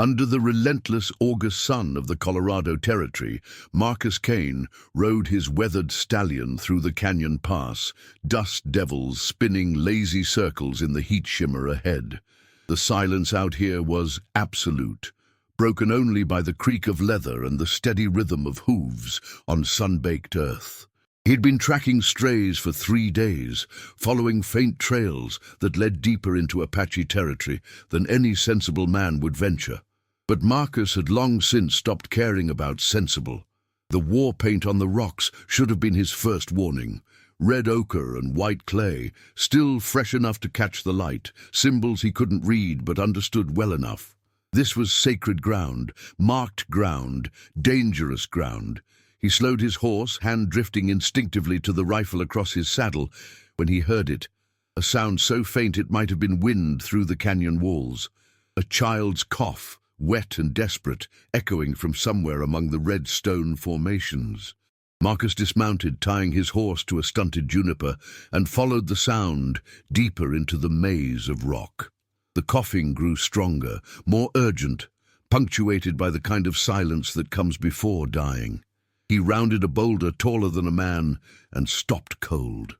Under the relentless August sun of the Colorado Territory, Marcus Kane rode his weathered stallion through the canyon pass, dust devils spinning lazy circles in the heat shimmer ahead. The silence out here was absolute, broken only by the creak of leather and the steady rhythm of hooves on sun-baked earth. He'd been tracking strays for 3 days, following faint trails that led deeper into Apache territory than any sensible man would venture. But Marcus had long since stopped caring about sensible. The war paint on the rocks should have been his first warning. Red ochre and white clay, still fresh enough to catch the light, symbols he couldn't read but understood well enough. This was sacred ground, marked ground, dangerous ground. He slowed his horse, hand drifting instinctively to the rifle across his saddle, when he heard it, a sound so faint it might have been wind through the canyon walls. A child's cough, wet and desperate, echoing from somewhere among the red stone formations. Marcus dismounted, tying his horse to a stunted juniper, and followed the sound deeper into the maze of rock. The coughing grew stronger, more urgent, punctuated by the kind of silence that comes before dying. He rounded a boulder taller than a man and stopped cold.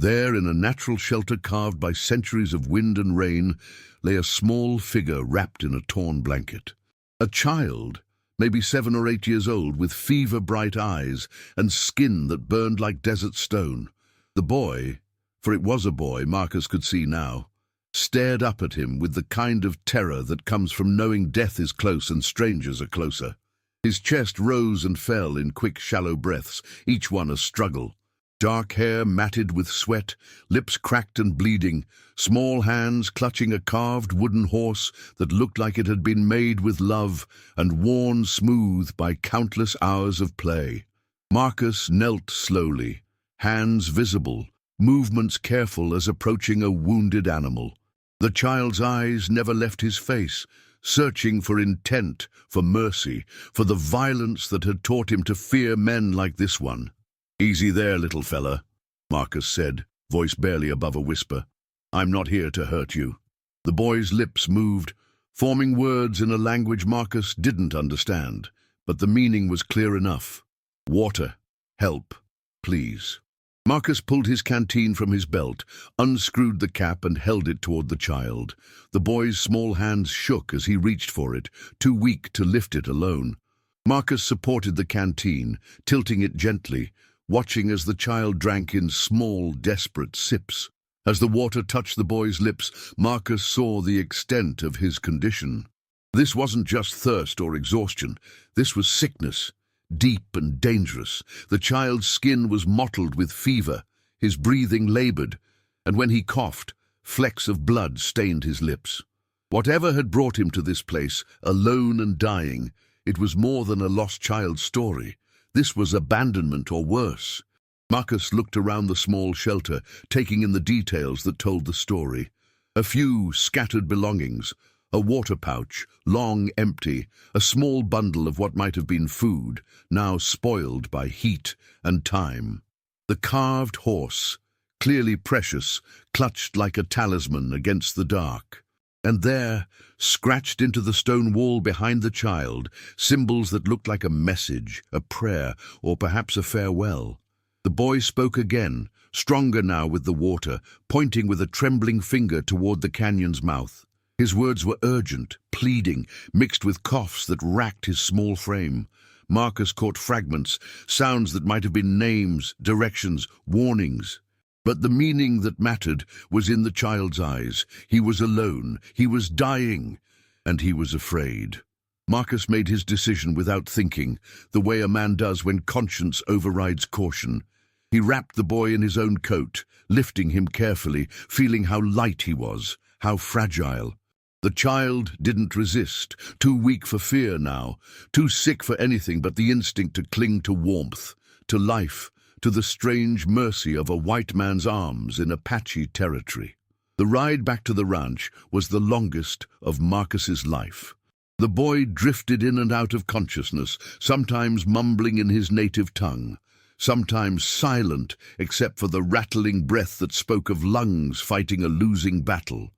There, in a natural shelter carved by centuries of wind and rain, lay a small figure wrapped in a torn blanket. A child, maybe 7 or 8 years old, with fever-bright eyes and skin that burned like desert stone. The boy, for it was a boy, Marcus could see now, stared up at him with the kind of terror that comes from knowing death is close and strangers are closer. His chest rose and fell in quick, shallow breaths, each one a struggle. Dark hair matted with sweat, lips cracked and bleeding, small hands clutching a carved wooden horse that looked like it had been made with love and worn smooth by countless hours of play. Marcus knelt slowly, hands visible, movements careful as approaching a wounded animal. The child's eyes never left his face, searching for intent, for mercy, for the violence that had taught him to fear men like this one. "Easy there, little fella," Marcus said, voice barely above a whisper. "I'm not here to hurt you." The boy's lips moved, forming words in a language Marcus didn't understand, but the meaning was clear enough. Water, help, please. Marcus pulled his canteen from his belt, unscrewed the cap and held it toward the child. The boy's small hands shook as he reached for it, too weak to lift it alone. Marcus supported the canteen, tilting it gently, watching as the child drank in small, desperate sips. As the water touched the boy's lips, Marcus saw the extent of his condition. This wasn't just thirst or exhaustion. This was sickness. Deep and dangerous. The child's skin was mottled with fever, his breathing labored, and when he coughed, flecks of blood stained his lips. Whatever had brought him to this place, alone and dying, it was more than a lost child's story. This was abandonment or worse. Marcus looked around the small shelter, taking in the details that told the story. A few scattered belongings, a water pouch, long empty, a small bundle of what might have been food, now spoiled by heat and time. The carved horse, clearly precious, clutched like a talisman against the dark. And there, scratched into the stone wall behind the child, symbols that looked like a message, a prayer, or perhaps a farewell. The boy spoke again, stronger now with the water, pointing with a trembling finger toward the canyon's mouth. His words were urgent, pleading, mixed with coughs that racked his small frame. Marcus caught fragments, sounds that might have been names, directions, warnings. But the meaning that mattered was in the child's eyes. He was alone, he was dying, and he was afraid. Marcus made his decision without thinking, the way a man does when conscience overrides caution. He wrapped the boy in his own coat, lifting him carefully, feeling how light he was, how fragile. The child didn't resist, too weak for fear now, too sick for anything but the instinct to cling to warmth, to life, to the strange mercy of a white man's arms in Apache territory. The ride back to the ranch was the longest of Marcus's life. The boy drifted in and out of consciousness, sometimes mumbling in his native tongue, sometimes silent except for the rattling breath that spoke of lungs fighting a losing battle.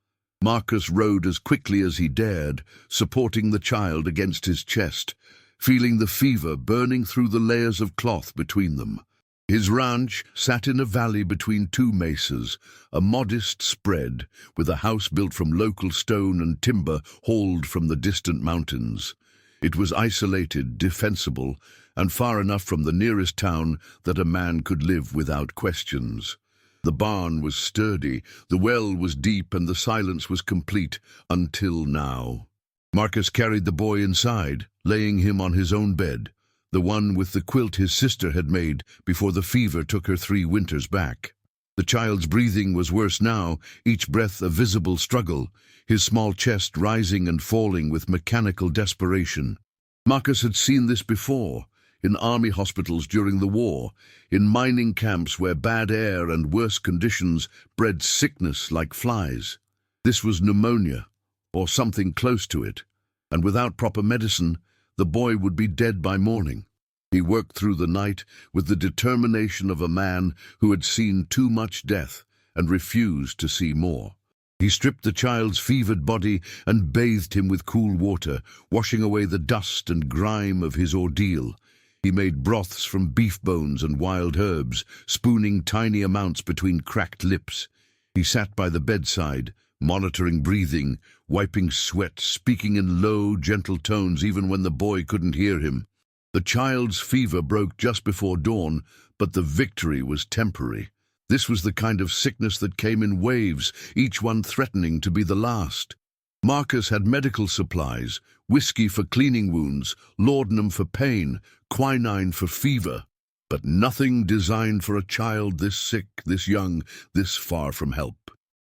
Marcus rode as quickly as he dared, supporting the child against his chest, feeling the fever burning through the layers of cloth between them. His ranch sat in a valley between two mesas, a modest spread, with a house built from local stone and timber hauled from the distant mountains. It was isolated, defensible, and far enough from the nearest town that a man could live without questions. The barn was sturdy, the well was deep, and the silence was complete until now. Marcus carried the boy inside, laying him on his own bed, the one with the quilt his sister had made before the fever took her 3 winters back. The child's breathing was worse now, each breath a visible struggle, his small chest rising and falling with mechanical desperation. Marcus had seen this before, in army hospitals during the war, in mining camps where bad air and worse conditions bred sickness like flies. This was pneumonia, or something close to it, and without proper medicine, the boy would be dead by morning. He worked through the night with the determination of a man who had seen too much death and refused to see more. He stripped the child's fevered body and bathed him with cool water, washing away the dust and grime of his ordeal. He made broths from beef bones and wild herbs, spooning tiny amounts between cracked lips. He sat by the bedside, monitoring breathing, wiping sweat, speaking in low, gentle tones even when the boy couldn't hear him. The child's fever broke just before dawn, but the victory was temporary. This was the kind of sickness that came in waves, each one threatening to be the last. Marcus had medical supplies, whiskey for cleaning wounds, laudanum for pain, quinine for fever, but nothing designed for a child this sick, this young, this far from help.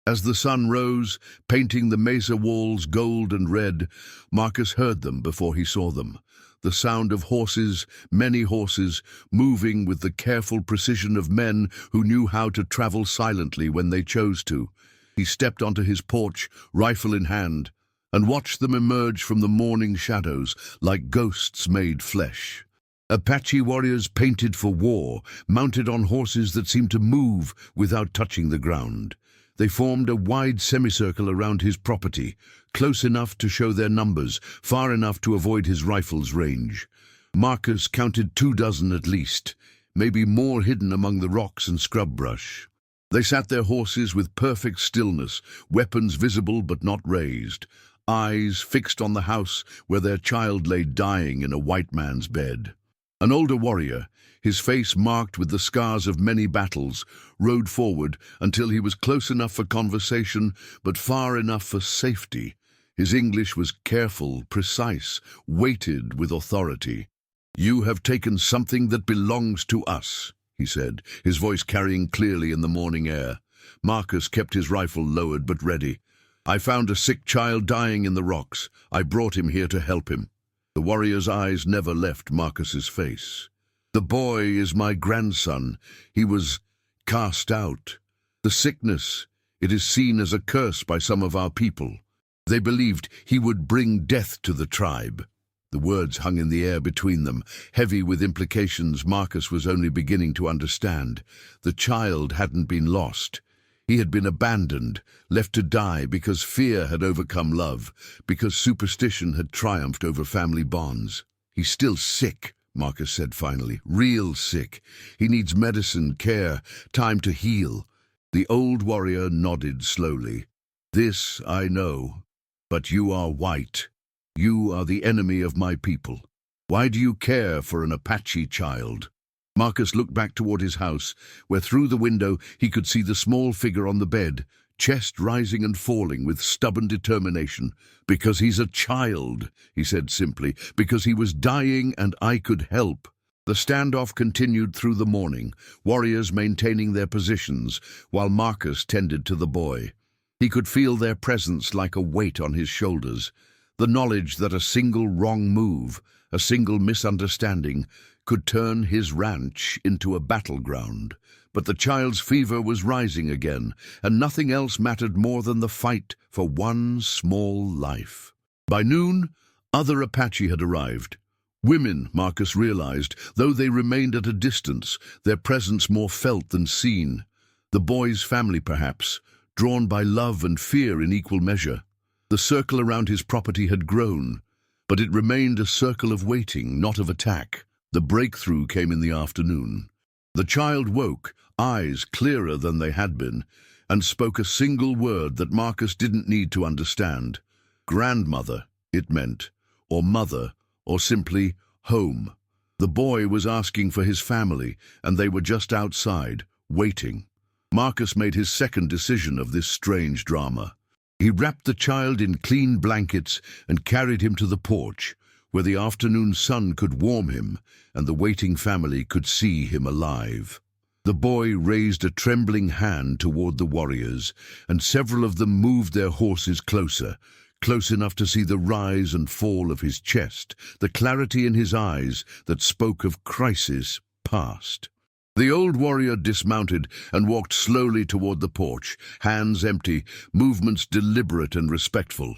As the sun rose, painting the mesa walls gold and red, Marcus heard them before he saw them. The sound of horses, many horses, moving with the careful precision of men who knew how to travel silently when they chose to. He stepped onto his porch, rifle in hand, and watched them emerge from the morning shadows like ghosts made flesh. Apache warriors painted for war, mounted on horses that seemed to move without touching the ground. They formed a wide semicircle around his property, close enough to show their numbers, far enough to avoid his rifle's range. Marcus counted 24 at least, maybe more hidden among the rocks and scrub brush. They sat their horses with perfect stillness, weapons visible but not raised, eyes fixed on the house where their child lay dying in a white man's bed. An older warrior, his face marked with the scars of many battles, rode forward until he was close enough for conversation but far enough for safety. His English was careful, precise, weighted with authority. "You have taken something that belongs to us," he said, his voice carrying clearly in the morning air. Marcus kept his rifle lowered but ready. "I found a sick child dying in the rocks. I brought him here to help him." The warrior's eyes never left Marcus's face. "The boy is my grandson. He was cast out. The sickness, it is seen as a curse by some of our people. They believed he would bring death to the tribe." The words hung in the air between them, heavy with implications Marcus was only beginning to understand. The child hadn't been lost. He had been abandoned, left to die because fear had overcome love, because superstition had triumphed over family bonds. "He's still sick," Marcus said finally, "real sick. He needs medicine, care, time to heal." The old warrior nodded slowly. "This I know, but you are white. You are the enemy of my people. Why do you care for an Apache child?" Marcus looked back toward his house, where through the window he could see the small figure on the bed, chest rising and falling with stubborn determination. "Because he's a child," he said simply, "because he was dying and I could help." The standoff continued through the morning, warriors maintaining their positions, while Marcus tended to the boy. He could feel their presence like a weight on his shoulders, the knowledge that a single wrong move, a single misunderstanding, could turn his ranch into a battleground. But the child's fever was rising again, and nothing else mattered more than the fight for one small life. By noon, other Apache had arrived. Women, Marcus realized, though they remained at a distance, their presence more felt than seen. The boy's family, perhaps, drawn by love and fear in equal measure. The circle around his property had grown, but it remained a circle of waiting, not of attack. The breakthrough came in the afternoon. The child woke, eyes clearer than they had been, and spoke a single word that Marcus didn't need to understand. Grandmother, it meant, or mother, or simply home. The boy was asking for his family, and they were just outside, waiting. Marcus made his second decision of this strange drama. He wrapped the child in clean blankets and carried him to the porch, where the afternoon sun could warm him and the waiting family could see him alive. The boy raised a trembling hand toward the warriors, and several of them moved their horses closer, close enough to see the rise and fall of his chest, the clarity in his eyes that spoke of crisis past. The old warrior dismounted and walked slowly toward the porch, hands empty, movements deliberate and respectful.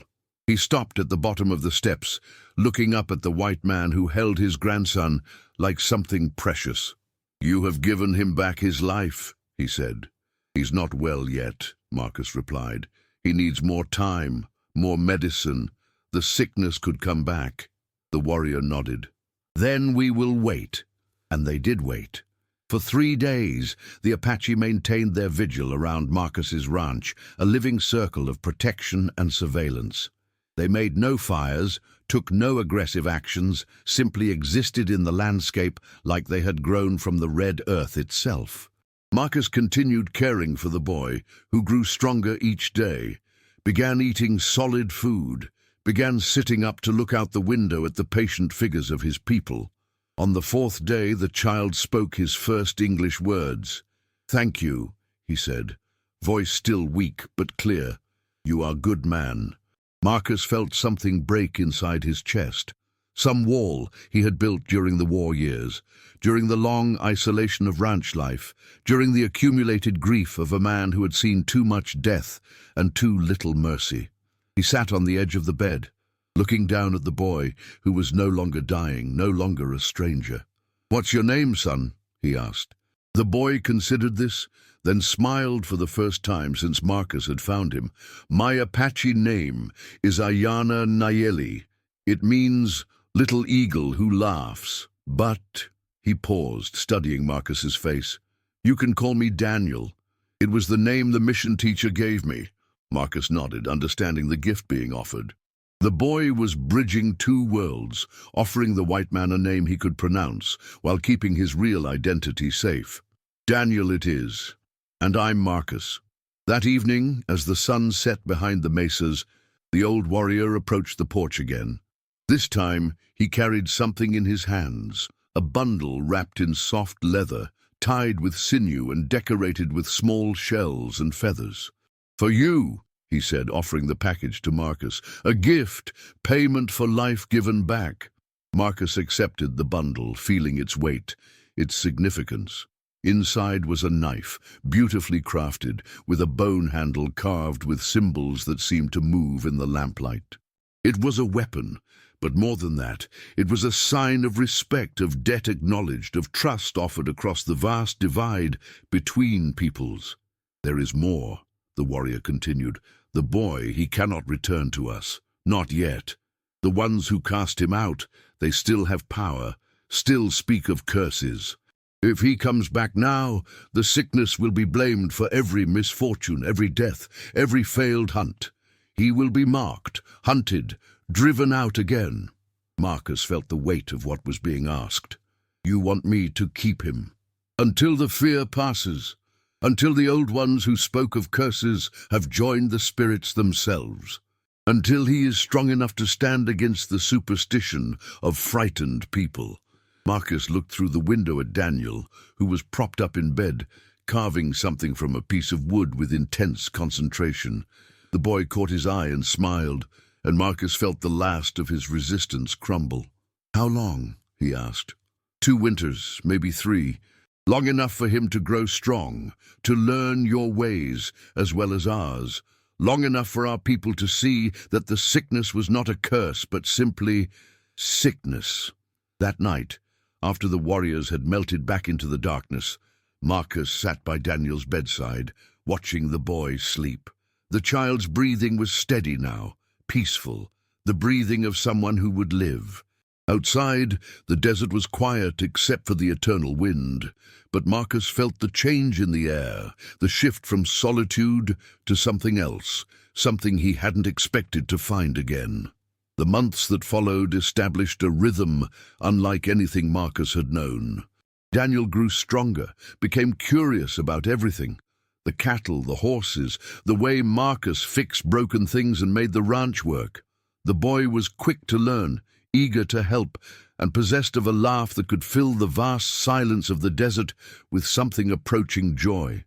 He stopped at the bottom of the steps, looking up at the white man who held his grandson like something precious. "You have given him back his life," he said. "He's not well yet," Marcus replied. "He needs more time, more medicine. The sickness could come back." The warrior nodded. "Then we will wait." And they did wait. For 3 days, the Apache maintained their vigil around Marcus's ranch, a living circle of protection and surveillance. They made no fires, took no aggressive actions, simply existed in the landscape like they had grown from the red earth itself. Marcus continued caring for the boy, who grew stronger each day, began eating solid food, began sitting up to look out the window at the patient figures of his people. On the 4th day, the child spoke his first English words. "Thank you," he said, voice still weak but clear. "You are a good man." Marcus felt something break inside his chest. Some wall he had built during the war years, during the long isolation of ranch life, during the accumulated grief of a man who had seen too much death and too little mercy. He sat on the edge of the bed, looking down at the boy who was no longer dying, no longer a stranger. "What's your name, son?" he asked. The boy considered this, then smiled for the first time since Marcus had found him. "My Apache name is Ayana Nayeli. It means little eagle who laughs. But," he paused, studying Marcus's face, "you can call me Daniel. It was the name the mission teacher gave me." Marcus nodded, understanding the gift being offered. The boy was bridging two worlds, offering the white man a name he could pronounce, while keeping his real identity safe. "Daniel it is. And I'm Marcus." That evening, as the sun set behind the mesas, the old warrior approached the porch again. This time, he carried something in his hands, a bundle wrapped in soft leather, tied with sinew and decorated with small shells and feathers. "For you," he said, offering the package to Marcus, "a gift, payment for life given back." Marcus accepted the bundle, feeling its weight, its significance. Inside was a knife, beautifully crafted, with a bone handle carved with symbols that seemed to move in the lamplight. It was a weapon, but more than that, it was a sign of respect, of debt acknowledged, of trust offered across the vast divide between peoples. "There is more," the warrior continued. "The boy, he cannot return to us. Not yet. The ones who cast him out, they still have power, still speak of curses. If he comes back now, the sickness will be blamed for every misfortune, every death, every failed hunt. He will be marked, hunted, driven out again." Marcus felt the weight of what was being asked. "You want me to keep him until the fear passes, until the old ones who spoke of curses have joined the spirits themselves, until he is strong enough to stand against the superstition of frightened people." Marcus looked through the window at Daniel, who was propped up in bed, carving something from a piece of wood with intense concentration. The boy caught his eye and smiled, and Marcus felt the last of his resistance crumble. "How long?" he asked. 2 winters, maybe 3. Long enough for him to grow strong, to learn your ways as well as ours. Long enough for our people to see that the sickness was not a curse, but simply sickness." That night, after the warriors had melted back into the darkness, Marcus sat by Daniel's bedside, watching the boy sleep. The child's breathing was steady now, peaceful, the breathing of someone who would live. Outside, the desert was quiet except for the eternal wind, but Marcus felt the change in the air, the shift from solitude to something else, something he hadn't expected to find again. The months that followed established a rhythm unlike anything Marcus had known. Daniel grew stronger, became curious about everything. The cattle, the horses, the way Marcus fixed broken things and made the ranch work. The boy was quick to learn, eager to help, and possessed of a laugh that could fill the vast silence of the desert with something approaching joy.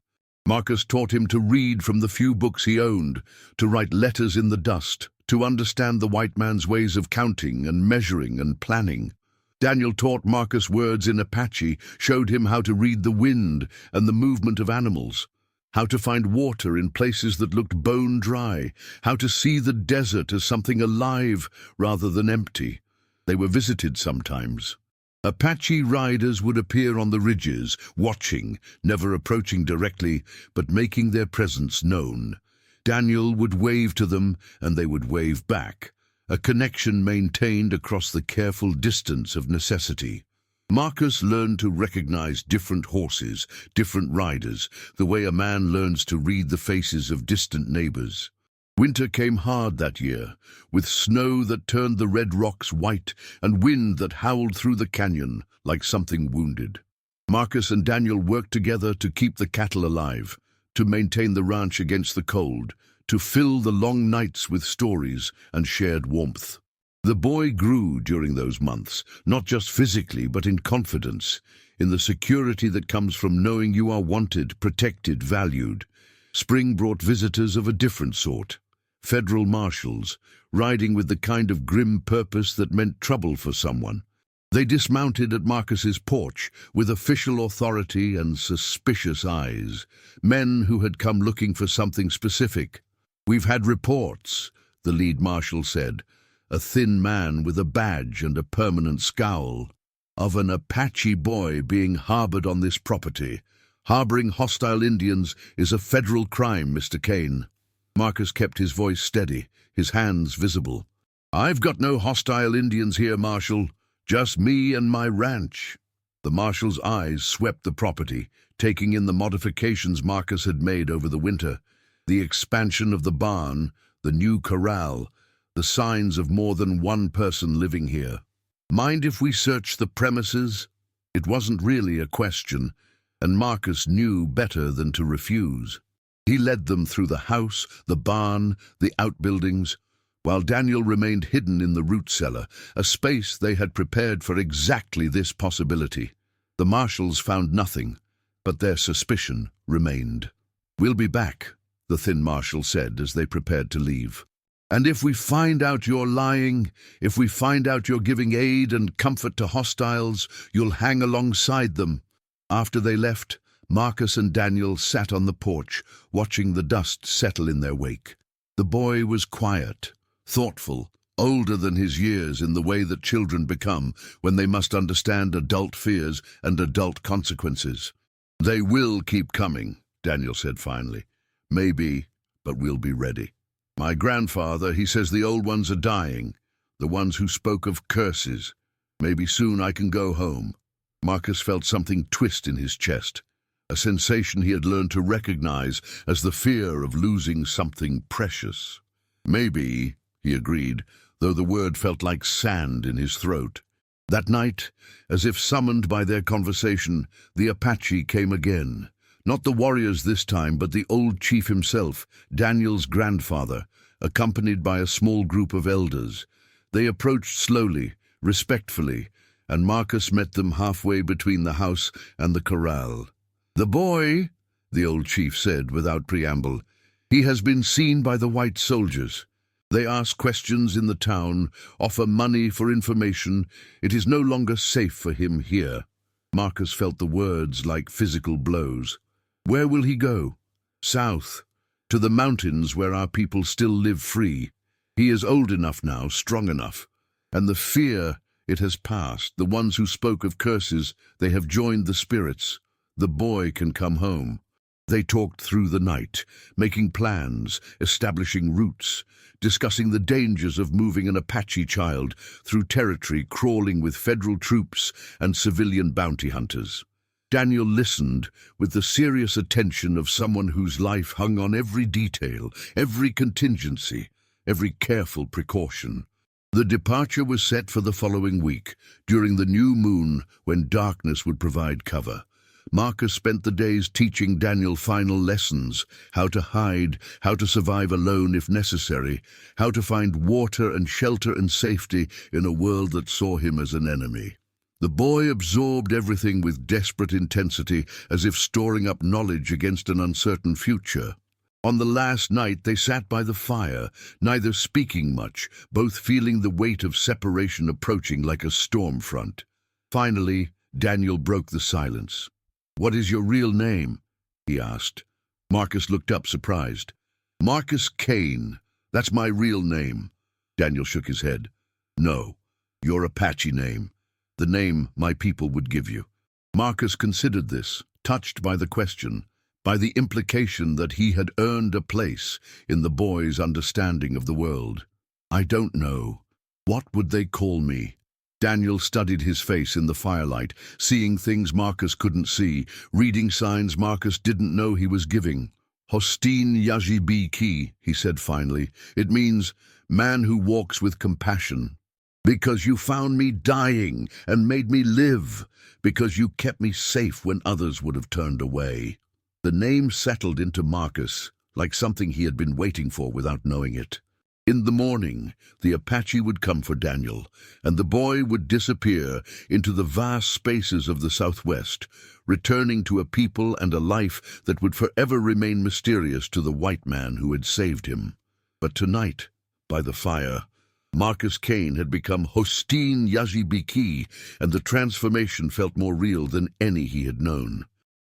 Marcus taught him to read from the few books he owned, to write letters in the dust, to understand the white man's ways of counting and measuring and planning. Daniel taught Marcus words in Apache, showed him how to read the wind and the movement of animals, how to find water in places that looked bone dry, how to see the desert as something alive rather than empty. They were visited sometimes. Apache riders would appear on the ridges, watching, never approaching directly, but making their presence known. Daniel would wave to them, and they would wave back, a connection maintained across the careful distance of necessity. Marcus learned to recognize different horses, different riders, the way a man learns to read the faces of distant neighbors. Winter came hard that year, with snow that turned the red rocks white and wind that howled through the canyon like something wounded. Marcus and Daniel worked together to keep the cattle alive, to maintain the ranch against the cold, to fill the long nights with stories and shared warmth. The boy grew during those months, not just physically but in confidence, in the security that comes from knowing you are wanted, protected, valued. Spring brought visitors of a different sort. Federal marshals, riding with the kind of grim purpose that meant trouble for someone. They dismounted at Marcus's porch with official authority and suspicious eyes, men who had come looking for something specific. "We've had reports," the lead marshal said, a thin man with a badge and a permanent scowl, "of an Apache boy being harbored on this property. Harboring hostile Indians is a federal crime, Mr. Kane." Marcus kept his voice steady, his hands visible. "I've got no hostile Indians here, Marshal. Just me and my ranch." The marshal's eyes swept the property, taking in the modifications Marcus had made over the winter. The expansion of the barn, the new corral, the signs of more than one person living here. "Mind if we search the premises?" It wasn't really a question, and Marcus knew better than to refuse. He led them through the house, the barn, the outbuildings, while Daniel remained hidden in the root cellar, a space they had prepared for exactly this possibility. The marshals found nothing, but their suspicion remained. "We'll be back," the thin marshal said as they prepared to leave. "And if we find out you're lying, if we find out you're giving aid and comfort to hostiles, you'll hang alongside them." After they left, Marcus and Daniel sat on the porch, watching the dust settle in their wake. The boy was quiet, thoughtful, older than his years in the way that children become when they must understand adult fears and adult consequences. "They will keep coming," Daniel said finally. "Maybe, but we'll be ready. My grandfather, he says the old ones are dying, the ones who spoke of curses. Maybe soon I can go home." Marcus felt something twist in his chest, a sensation he had learned to recognize as the fear of losing something precious. "Maybe," he agreed, though the word felt like sand in his throat. That night, as if summoned by their conversation, the Apache came again. Not the warriors this time, but the old chief himself, Daniel's grandfather, accompanied by a small group of elders. They approached slowly, respectfully, and Marcus met them halfway between the house and the corral. "The boy," the old chief said without preamble, "he has been seen by the white soldiers. They ask questions in the town, offer money for information. It is no longer safe for him here." Marcus felt the words like physical blows. "Where will he go?" "South, to the mountains where our people still live free. He is old enough now, strong enough. And the fear, it has passed. The ones who spoke of curses, they have joined the spirits. The boy can come home." They talked through the night, making plans, establishing routes, discussing the dangers of moving an Apache child through territory crawling with federal troops and civilian bounty hunters. Daniel listened with the serious attention of someone whose life hung on every detail, every contingency, every careful precaution. The departure was set for the following week, during the new moon when darkness would provide cover. Marcus spent the days teaching Daniel final lessons: how to hide, how to survive alone if necessary, how to find water and shelter and safety in a world that saw him as an enemy. The boy absorbed everything with desperate intensity, as if storing up knowledge against an uncertain future. On the last night they sat by the fire, neither speaking much, both feeling the weight of separation approaching like a storm front. Finally, Daniel broke the silence. "What is your real name?" he asked. Marcus looked up, surprised. "Marcus Kane. That's my real name." Daniel shook his head. "No, your Apache name. The name my people would give you." Marcus considered this, touched by the question, by the implication that he had earned a place in the boy's understanding of the world. "I don't know. What would they call me?" Daniel studied his face in the firelight, seeing things Marcus couldn't see, reading signs Marcus didn't know he was giving. "Hosteen Yaji, he said finally. "It means man who walks with compassion. Because you found me dying and made me live. Because you kept me safe when others would have turned away." The name settled into Marcus, like something he had been waiting for without knowing it. In the morning, the Apache would come for Daniel, and the boy would disappear into the vast spaces of the Southwest, returning to a people and a life that would forever remain mysterious to the white man who had saved him. But tonight, by the fire, Marcus Kane had become Hosteen Yaji, and the transformation felt more real than any he had known.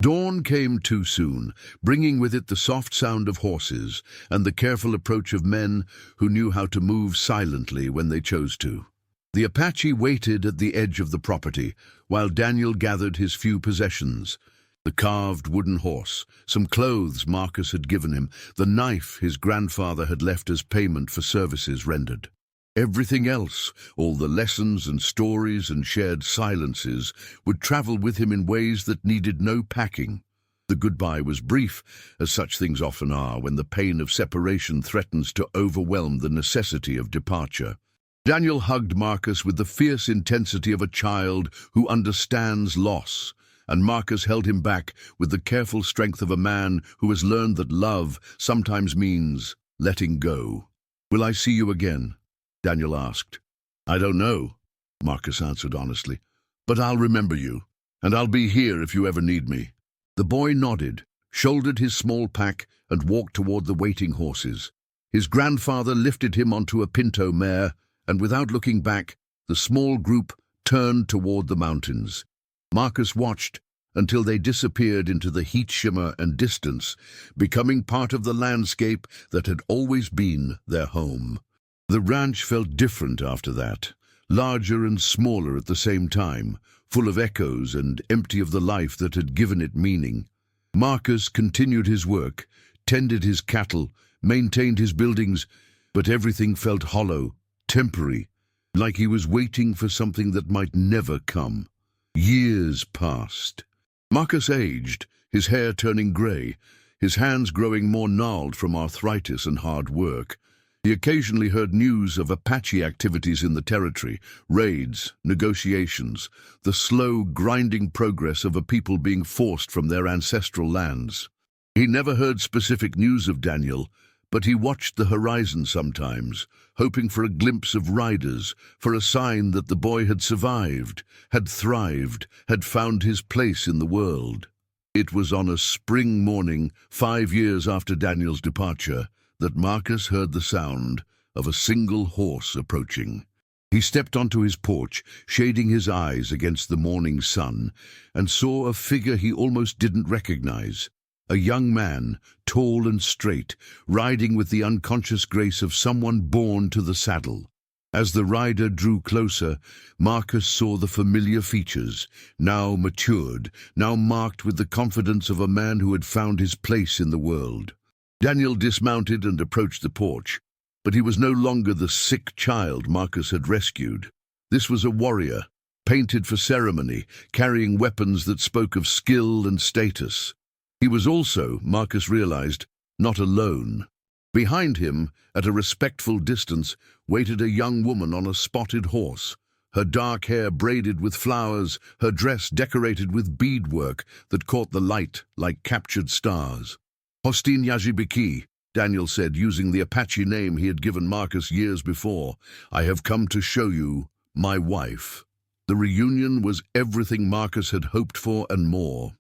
Dawn came too soon, bringing with it the soft sound of horses and the careful approach of men who knew how to move silently when they chose to. The Apache waited at the edge of the property, while Daniel gathered his few possessions: the carved wooden horse, some clothes Marcus had given him, the knife his grandfather had left as payment for services rendered. Everything else, all the lessons and stories and shared silences, would travel with him in ways that needed no packing. The goodbye was brief, as such things often are when the pain of separation threatens to overwhelm the necessity of departure. Daniel hugged Marcus with the fierce intensity of a child who understands loss, and Marcus held him back with the careful strength of a man who has learned that love sometimes means letting go. "Will I see you again?" Daniel asked. "I don't know," Marcus answered honestly, "but I'll remember you, and I'll be here if you ever need me." The boy nodded, shouldered his small pack, and walked toward the waiting horses. His grandfather lifted him onto a pinto mare, and without looking back, the small group turned toward the mountains. Marcus watched until they disappeared into the heat shimmer and distance, becoming part of the landscape that had always been their home. The ranch felt different after that, larger and smaller at the same time, full of echoes and empty of the life that had given it meaning. Marcus continued his work, tended his cattle, maintained his buildings, but everything felt hollow, temporary, like he was waiting for something that might never come. Years passed. Marcus aged, his hair turning grey, his hands growing more gnarled from arthritis and hard work. He occasionally heard news of Apache activities in the territory, raids, negotiations, the slow, grinding progress of a people being forced from their ancestral lands. He never heard specific news of Daniel, but he watched the horizon sometimes, hoping for a glimpse of riders, for a sign that the boy had survived, had thrived, had found his place in the world. It was on a spring morning, 5 years after Daniel's departure, that Marcus heard the sound of a single horse approaching. He stepped onto his porch, shading his eyes against the morning sun, and saw a figure he almost didn't recognize. A young man, tall and straight, riding with the unconscious grace of someone born to the saddle. As the rider drew closer, Marcus saw the familiar features, now matured, now marked with the confidence of a man who had found his place in the world. Daniel dismounted and approached the porch, but he was no longer the sick child Marcus had rescued. This was a warrior, painted for ceremony, carrying weapons that spoke of skill and status. He was also, Marcus realized, not alone. Behind him, at a respectful distance, waited a young woman on a spotted horse, her dark hair braided with flowers, her dress decorated with beadwork that caught the light like captured stars. "Hostin Yazibiki," Daniel said, using the Apache name he had given Marcus years before. "I have come to show you my wife." The reunion was everything Marcus had hoped for and more.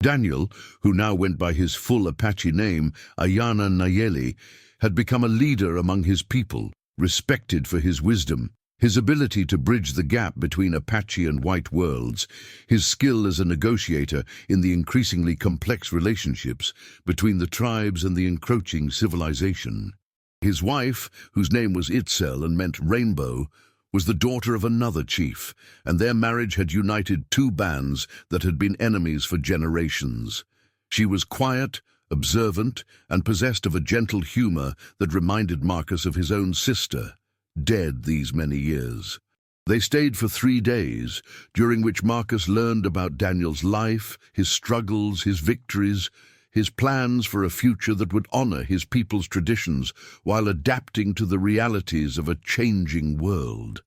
Daniel, who now went by his full Apache name, Ayana Nayeli, had become a leader among his people, respected for his wisdom, his ability to bridge the gap between Apache and white worlds, his skill as a negotiator in the increasingly complex relationships between the tribes and the encroaching civilization. His wife, whose name was Itzel and meant rainbow, was the daughter of another chief, and their marriage had united two bands that had been enemies for generations. She was quiet, observant, and possessed of a gentle humor that reminded Marcus of his own sister, dead these many years. They stayed for 3 days, during which Marcus learned about Daniel's life, his struggles, his victories, his plans for a future that would honor his people's traditions while adapting to the realities of a changing world.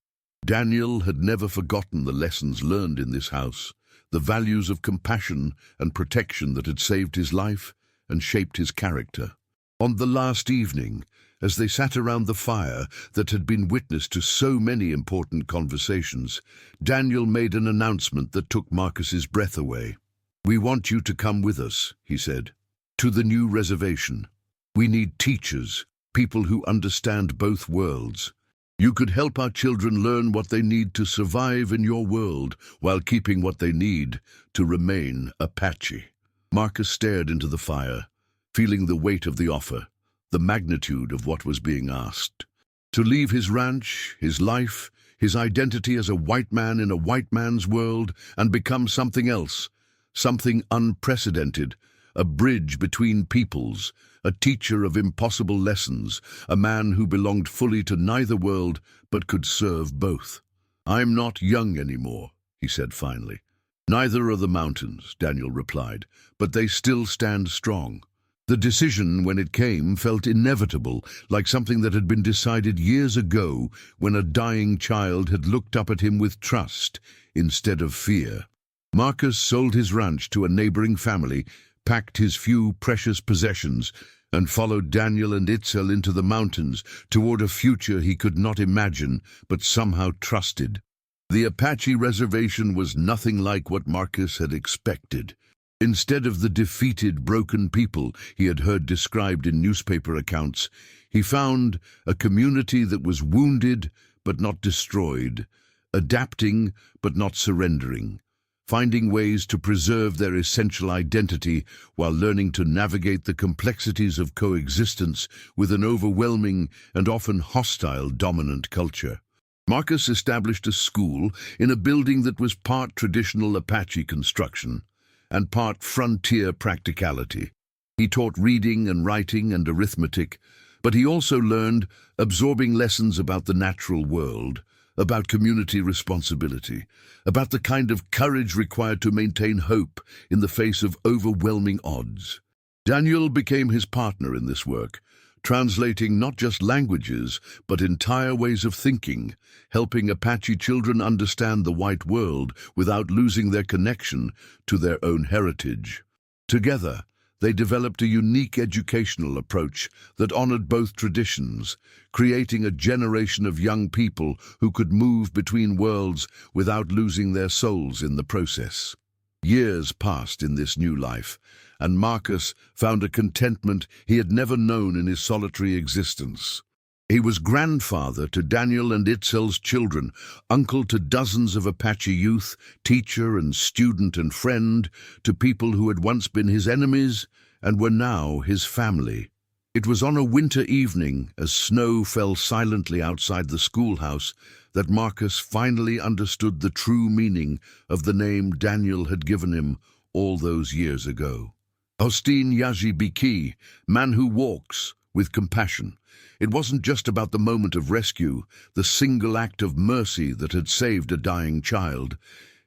Daniel had never forgotten the lessons learned in this house, the values of compassion and protection that had saved his life and shaped his character. On the last evening, as they sat around the fire that had been witness to so many important conversations, Daniel made an announcement that took Marcus's breath away. "We want you to come with us," he said, "to the new reservation. We need teachers, people who understand both worlds. You could help our children learn what they need to survive in your world while keeping what they need to remain Apache." Marcus stared into the fire, feeling the weight of the offer, the magnitude of what was being asked. To leave his ranch, his life, his identity as a white man in a white man's world, and become something else, something unprecedented, a bridge between peoples, a teacher of impossible lessons, a man who belonged fully to neither world but could serve both. "I'm not young anymore," he said finally. "Neither are the mountains," Daniel replied, "but they still stand strong." The decision, when it came, felt inevitable, like something that had been decided years ago when a dying child had looked up at him with trust instead of fear. Marcus sold his ranch to a neighboring family, packed his few precious possessions, and followed Daniel and Itzel into the mountains toward a future he could not imagine but somehow trusted. The Apache reservation was nothing like what Marcus had expected. Instead of the defeated, broken people he had heard described in newspaper accounts, he found a community that was wounded but not destroyed, adapting but not surrendering, finding ways to preserve their essential identity while learning to navigate the complexities of coexistence with an overwhelming and often hostile dominant culture. Marcus established a school in a building that was part traditional Apache construction and part frontier practicality. He taught reading and writing and arithmetic, but he also learned, absorbing lessons about the natural world, about community responsibility, about the kind of courage required to maintain hope in the face of overwhelming odds. Daniel became his partner in this work, translating not just languages, but entire ways of thinking, helping Apache children understand the white world without losing their connection to their own heritage. Together, they developed a unique educational approach that honored both traditions, creating a generation of young people who could move between worlds without losing their souls in the process. Years passed in this new life, and Marcus found a contentment he had never known in his solitary existence. He was grandfather to Daniel and Itzel's children, uncle to dozens of Apache youth, teacher and student and friend, to people who had once been his enemies and were now his family. It was on a winter evening, as snow fell silently outside the schoolhouse, that Marcus finally understood the true meaning of the name Daniel had given him all those years ago. Hostin Yaji Biki, man who walks with compassion. It wasn't just about the moment of rescue, the single act of mercy that had saved a dying child.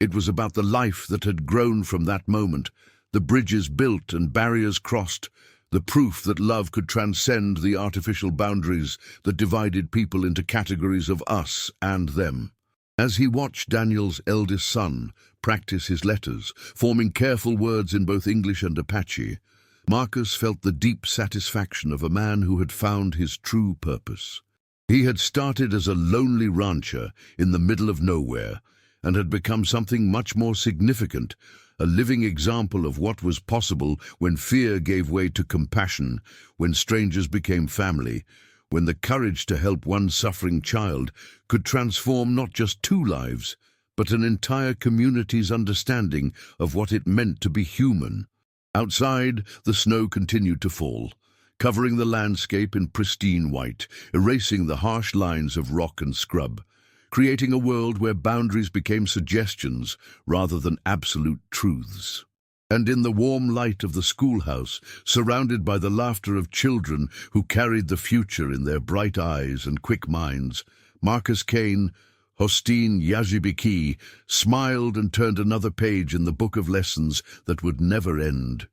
It was about the life that had grown from that moment, the bridges built and barriers crossed, the proof that love could transcend the artificial boundaries that divided people into categories of us and them. As he watched Daniel's eldest son practice his letters, forming careful words in both English and Apache, Marcus felt the deep satisfaction of a man who had found his true purpose. He had started as a lonely rancher in the middle of nowhere and had become something much more significant, a living example of what was possible when fear gave way to compassion, when strangers became family, when the courage to help one suffering child could transform not just two lives, but an entire community's understanding of what it meant to be human. Outside, the snow continued to fall, covering the landscape in pristine white, erasing the harsh lines of rock and scrub, creating a world where boundaries became suggestions rather than absolute truths. And in the warm light of the schoolhouse, surrounded by the laughter of children who carried the future in their bright eyes and quick minds, Marcus Kane, Hostin Yazibiki, smiled and turned another page in the book of lessons that would never end.